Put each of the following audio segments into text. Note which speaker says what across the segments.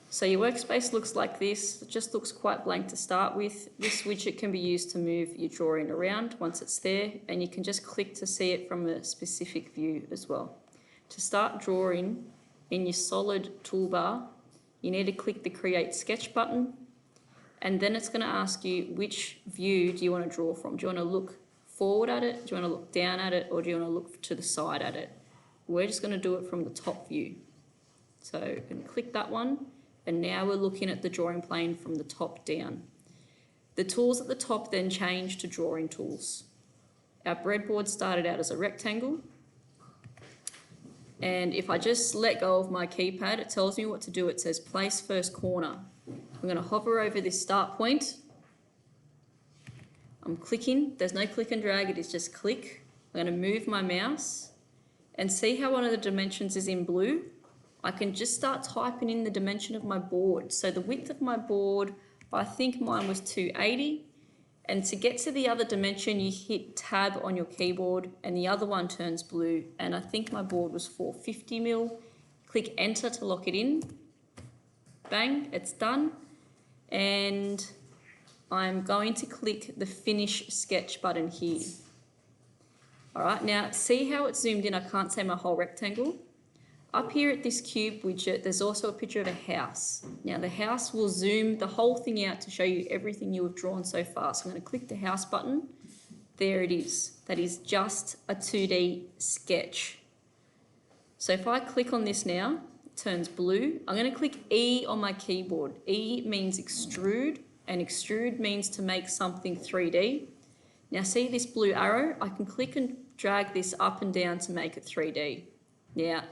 Speaker 1: So your workspace looks like this. It just looks quite blank to start with. This widget can be used to move your drawing around once it's there, and you can just click to see it from a specific view as well. To start drawing in your solid toolbar, you need to click the Create Sketch button, and then it's going to ask you which view do you want to draw from. Do you want to look forward at it? Do you want to look down at it? Or do you want to look to the side at it? We're just going to do it from the top view. So I'm going to click that one. And now we're looking at the drawing plane from the top down. The tools at the top then change to drawing tools. Our breadboard started out as a rectangle. And if I just let go of my keypad, it tells me what to do. It says place first corner. I'm going to hover over this start point. I'm clicking. There's no click and drag, it is just click. I'm going to move my mouse and see how one of the dimensions is in blue. I can just start typing in the dimension of my board. So the width of my board, I think mine was 280. And to get to the other dimension, you hit tab on your keyboard and the other one turns blue. And I think my board was 450 mil. Click enter to lock it in. Bang, it's done. And I'm going to click the finish sketch button here. All right, now see how it's zoomed in? I can't see my whole rectangle. Up here at this cube widget, there's also a picture of a house. Now the house will zoom the whole thing out to show you everything you have drawn so far. So I'm going to click the house button. There it is. That is just a 2D sketch. So if I click on this now, it turns blue. I'm going to click E on my keyboard. E means extrude, and extrude means to make something 3D. Now see this blue arrow? I can click and drag this up and down to make it 3D. Now,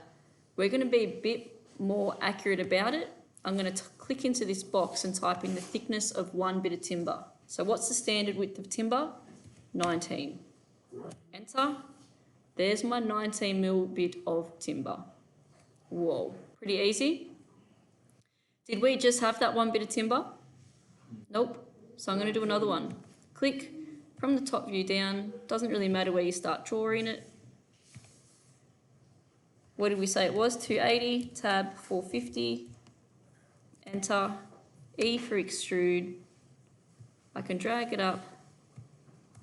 Speaker 1: we're going to be a bit more accurate about it. I'm going to click into this box and type in the thickness of 1 bit of timber. So what's the standard width of timber? 19. Enter. There's my 19 mil bit of timber. Whoa, pretty easy. Did we just have that 1 bit of timber? Nope. So I'm going to do another one. Click from the top view down. Doesn't really matter where you start drawing it. What did we say it was? 280, tab 450, enter, E for extrude. I can drag it up,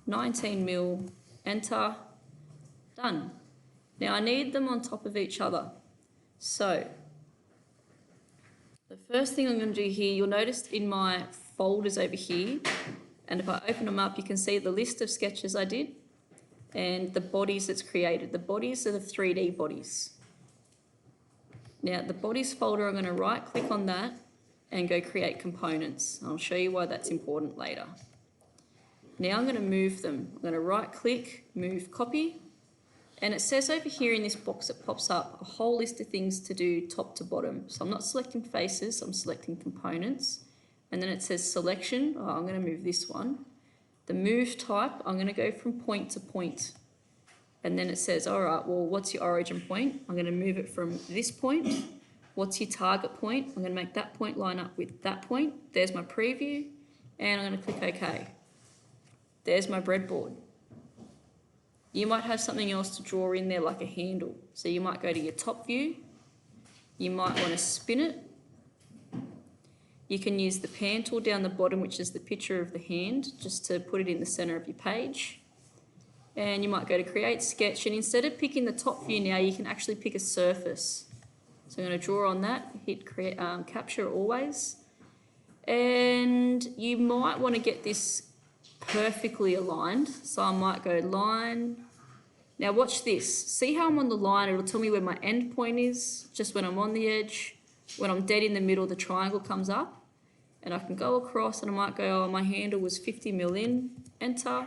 Speaker 1: 19 mil, enter, done. Now I need them on top of each other. So the first thing I'm going to do here, you'll notice in my folders over here, and if I open them up, you can see the list of sketches I did and the bodies it's created. The bodies are the 3D bodies. Now the bodies folder, I'm going to right click on that and go create components. I'll show you why that's important later. Now I'm going to move them. I'm going to right click, move copy, and it says over here in this box it pops up a whole list of things to do top to bottom. So I'm not selecting faces, I'm selecting components, and then it says selection. Oh, I'm going to move this one. The move type, I'm going to go from point to point. And then it says, all right, well, what's your origin point? I'm going to move it from this point. What's your target point? I'm going to make that point line up with that point. There's my preview, and I'm going to click OK. There's my breadboard. You might have something else to draw in there like a handle. So you might go to your top view. You might want to spin it. You can use the pan tool down the bottom, which is the picture of the hand, just to put it in the center of your page. And you might go to create sketch, and instead of picking the top view now, you can actually pick a surface. So I'm going to draw on that, hit create, capture always. And you might want to get this perfectly aligned. So I might go line. Now watch this. See how I'm on the line? It'll tell me where my end point is, just when I'm on the edge. When I'm dead in the middle, the triangle comes up. And I can go across and I might go, oh, my handle was 50 mil in, enter.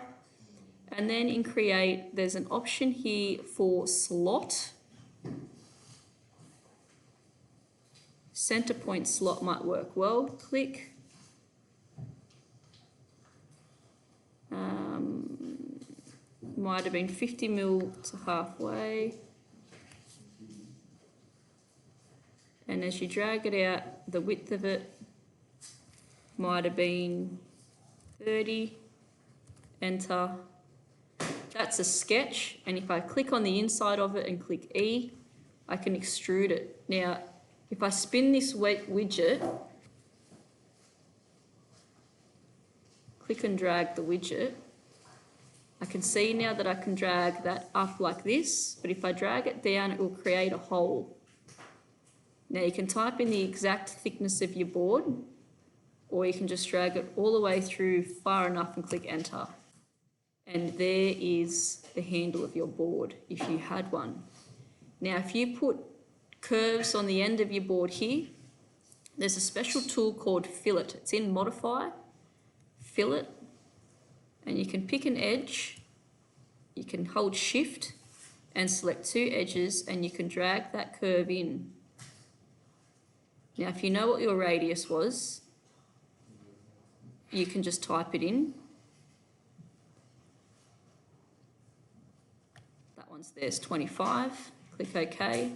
Speaker 1: And then in create, there's an option here for slot. Center point slot might work well. Click. Might have been 50 mil to halfway. And as you drag it out, the width of it might have been 30. Enter. That's a sketch, and if I click on the inside of it and click E, I can extrude it. Now, If I spin this widget, click and drag the widget, I can see now that I can drag that up like this, but if I drag it down, it will create a hole. Now you can type in the exact thickness of your board, or you can just drag it all the way through far enough and click enter. And there is the handle of your board, if you had one. Now, if you put curves on the end of your board here, there's a special tool called fillet. It's in modify, fillet, and you can pick an edge, you can hold shift and select two edges, and you can drag that curve in. Now, if you know what your radius was, you can just type it in. That one's there's 25, click OK,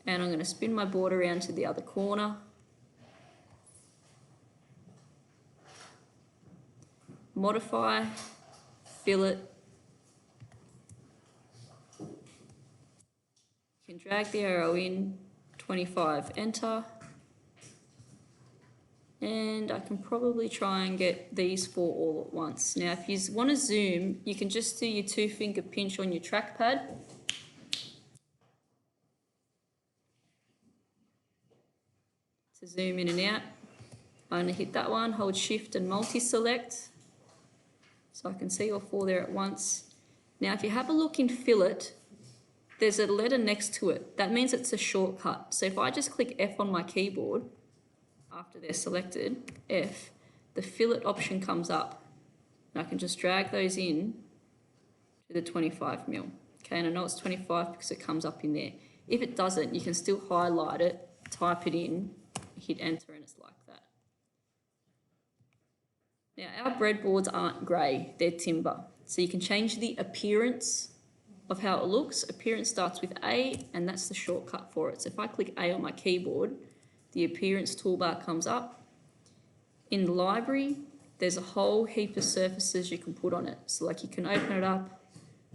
Speaker 1: and I'm going to spin my board around to the other corner. Modify, fillet. You can drag the arrow in, 25, enter. And I can probably try and get these four all at once. Now, if you want to zoom, you can just do your 2-finger pinch on your trackpad. To zoom in and out. I'm going to hit that one, hold shift and multi-select. So I can see all four there at once. Now, if you have a look in fillet, there's a letter next to it. That means it's a shortcut. So if I just click F on my keyboard, after they're selected, F, the fillet option comes up. And I can just drag those in to the 25 mil. Okay, and I know it's 25 because it comes up in there. If it doesn't, you can still highlight it, type it in, hit enter, and it's like that. Now, our breadboards aren't grey, they're timber. So you can change the appearance of how it looks. Appearance starts with A, and that's the shortcut for it. So if I click A on my keyboard, the appearance toolbar comes up. In the library, there's a whole heap of surfaces you can put on it. So like you can open it up,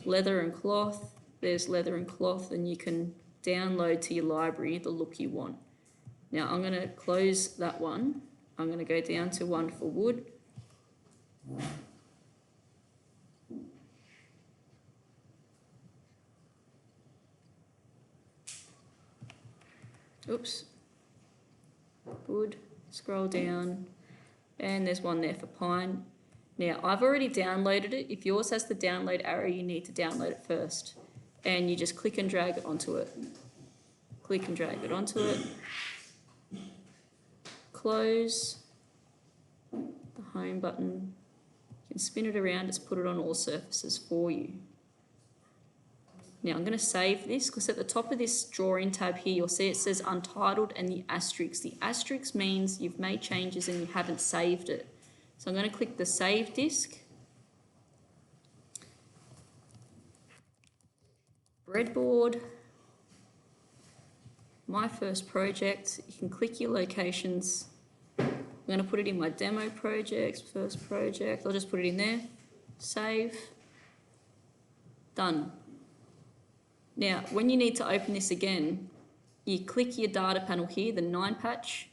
Speaker 1: leather and cloth, there's leather and cloth, and you can download to your library the look you want. Now I'm going to close that one. I'm going to go down to one for wood. Oops. Wood, scroll down, and there's one there for pine. Now, I've already downloaded it. If yours has the download arrow, you need to download it first. And you just click and drag it onto it. Click and drag it onto it. Close the home button. You can spin it around, it's put it on all surfaces for you. Now I'm going to save this because at the top of this drawing tab here, you'll see it says untitled and the asterisk. The asterisk means you've made changes and you haven't saved it. So I'm going to click the save disk. Breadboard. My first project. You can click your locations. I'm going to put it in my demo projects, first project. I'll just put it in there. Save. Done. Now, when you need to open this again, you click your data panel here, the 9 patch,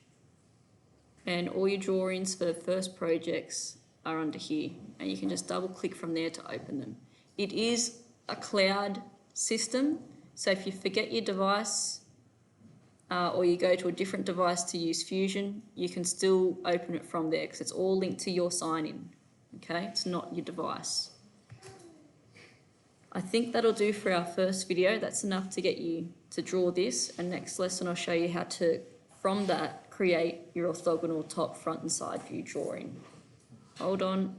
Speaker 1: and all your drawings for the first projects are under here. And you can just double click from there to open them. It is a cloud system, so if you forget your device or you go to a different device to use Fusion, you can still open it from there because it's all linked to your sign-in, okay? It's not your device. I think that'll do for our first video. That's enough to get you to draw this, and next lesson I'll show you how to, from that, create your orthogonal top, front and side view drawing. Hold on.